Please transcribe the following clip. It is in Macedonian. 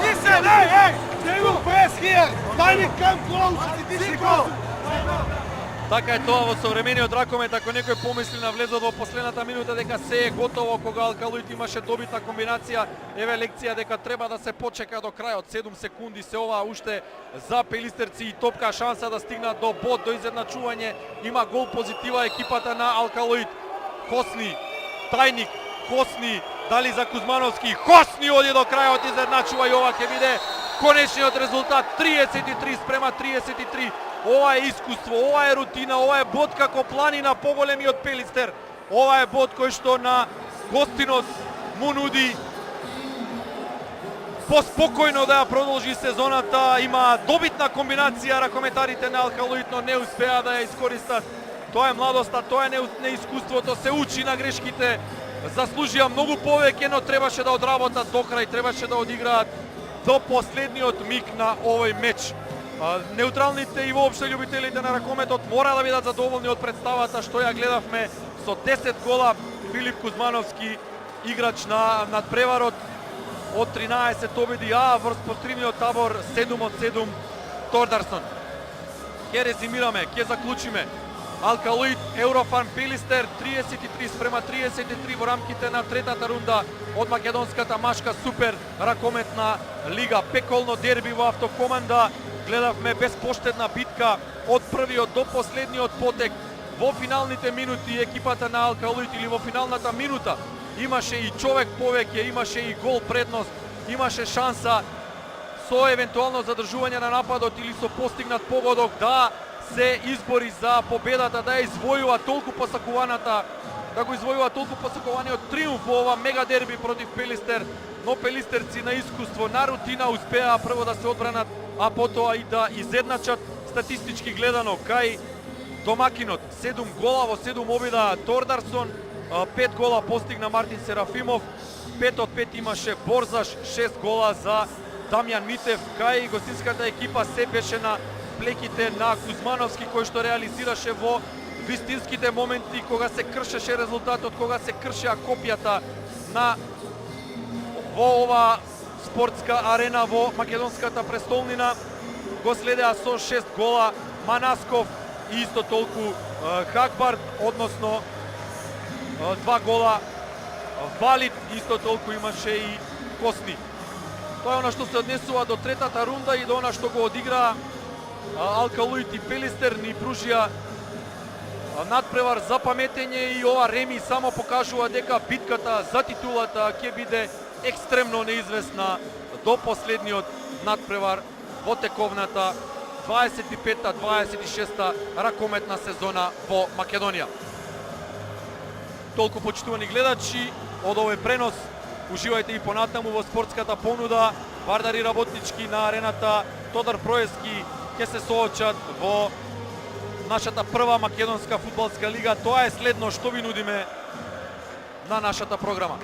Listen, hey! They will press here! Tiny, come close! Така е тоа во современиот ракомет, ако некој помисли на влезот во последната минута дека се е готово, кога Алкалоид имаше добитна комбинација, еве лекција дека треба да се почека до крајот, 7 секунди се ова уште за пелистерци и топка шанса да стигнат до бод, до изедначување, има гол позитива екипата на Алкалоид. Хосни, Тајник, Хосни, дали за Кузмановски, Хосни оди до крајот, изедначува и ова ќе биде конечниот резултат, 33:33. Ова е искуство, ова е рутина, ова е бод како планина поголемиот Пелистер. Ова е бод кој што на гостинот му нуди поспокојно да ја продолжи сезоната. Има добитна комбинација ракометарите на Алкалоид, но не успеа да ја искористат. Тоа е младоста, тоа е неискуството, се учи на грешките. Заслужија многу повеќе, но требаше да одработат до крај, требаше да одиграат до последниот миг на овој меч. Неутралните и воопште љубителите на ракометот мора да бидат задоволни од представата што ја гледавме со 10 гола. Филип Кузмановски, играч на надпреварот од 13 победи, а во спортивниот табор 7 од 7 Тордарсон. Ке резимираме, ке заклучиме. Алкалоид, Еврофан Пелистер 33:33 во рамките на третата рунда од македонската машка супер ракометна лига. Пеколно дерби во автокоманда. Гледавме безпоштедна битка од првиот до последниот потек. Во финалните минути екипата на Алкалоид или во финалната минута имаше и човек повеќе, имаше и гол предност, имаше шанса со евентуално задржување на нападот или со постигнат погодок да се избори за победата, да ја извојува толку посакуваната, да го извојува толку посакуваниот триумф во ова мега дерби против Пелистер, но пелистерци на искуство, на рутина успеа прво да се одбранат, а потоа и да изедначат. Статистички гледано кај домакинот 7 гола во 7 обида Тордарсон, 5 гола постигна Мартин Серафимов, 5 од 5 имаше Борзаш, 6 гола за Дамјан Митев. Кај гостинската екипа се беше на плеките на Кузмановски, кој што реализираше во вистинските моменти кога се кршеше резултатот, кога се кршеа копијата на во ова спортска арена во македонската престолнина. Го следеа со 6 гола Манасков и исто толку Хакбард, односно 2 гола Валид, исто толку имаше и Косни. Тоа е она што се однесува до третата рунда и до она што го одиграа Алкалоид и Пелистер. Ни пружија надпревар за паметење и ова реми само покажува дека битката за титулата ќе биде екстремно неизвестна до последниот надпревар во тековната 25-26 ракометна сезона во Македонија. Толку почитувани гледачи од овој пренос, уживајте и понатаму во спортската понуда. Вардари работнички на арената Тодор Проески ќе се соочат во нашата прва македонска фудбалска лига. Тоа е следно што ви нудиме на нашата програма.